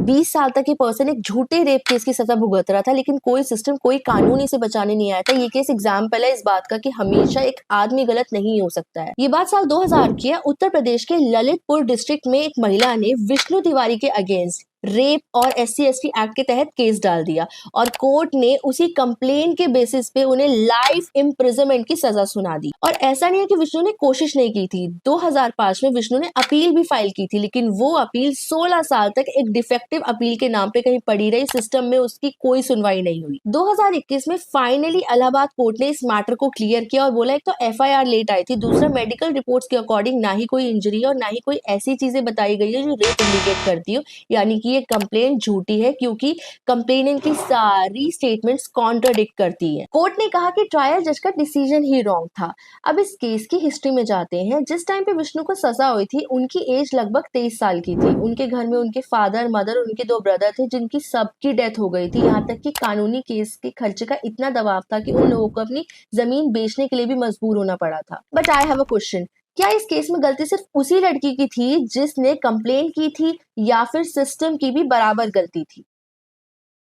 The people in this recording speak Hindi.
20 साल तक ये पर्सन एक झूठे रेप केस की सजा भुगत रहा था, लेकिन कोई सिस्टम, कोई कानून इसे बचाने नहीं आया था। ये केस एग्जाम्पल है इस बात का कि हमेशा एक आदमी गलत नहीं हो सकता है। ये बात साल 2000 की है। उत्तर प्रदेश के ललितपुर डिस्ट्रिक्ट में एक महिला ने विष्णु तिवारी के अगेंस्ट रेप और SC/ST एक्ट के तहत केस डाल दिया और कोर्ट ने उसी कंप्लेन के बेसिस पे उन्हें लाइफ इम्प्रिजनमेंट की सजा सुना दी। और ऐसा नहीं है कि विष्णु ने कोशिश नहीं की थी। 2005 में विष्णु ने अपील भी फाइल की थी, लेकिन वो अपील 16 साल तक एक डिफेक्टिव अपील के नाम पे कहीं पड़ी रही। सिस्टम में उसकी कोई सुनवाई नहीं हुई। 2021 में फाइनली इलाहाबाद कोर्ट ने इस मैटर को क्लियर किया और बोला एक तो FIR लेट आई थी, दूसरा मेडिकल रिपोर्ट्स के अकॉर्डिंग ना ही कोई इंजरी है और ना ही कोई ऐसी चीजें बताई गई है जो रेप इंडिकेट करती हो, यानी कि ये कंप्लेंट झूठी है क्योंकि कंप्लेनेंट की सारी स्टेटमेंट्स कॉन्ट्राडिक्ट करती है। कोर्ट ने कहा कि ट्रायल जज का डिसीजन ही रॉन्ग था। अब इस केस की हिस्ट्री में जाते हैं। जिस टाइम पे विष्णु को सजा हुई थी उनकी एज लगभग 23 साल की थी। उनके घर में उनके फादर, मदर, उनके 2 ब्रदर थे जिनकी सबकी डेथ हो गई थी। यहाँ तक कि कानूनी केस के खर्चे का इतना दबाव था कि उन लोगों को अपनी जमीन बेचने के लिए भी मजबूर होना पड़ा था। But I have a question, क्या इस केस में गलती सिर्फ उसी लड़की की थी जिसने कंप्लेन की थी या फिर सिस्टम की भी बराबर गलती थी?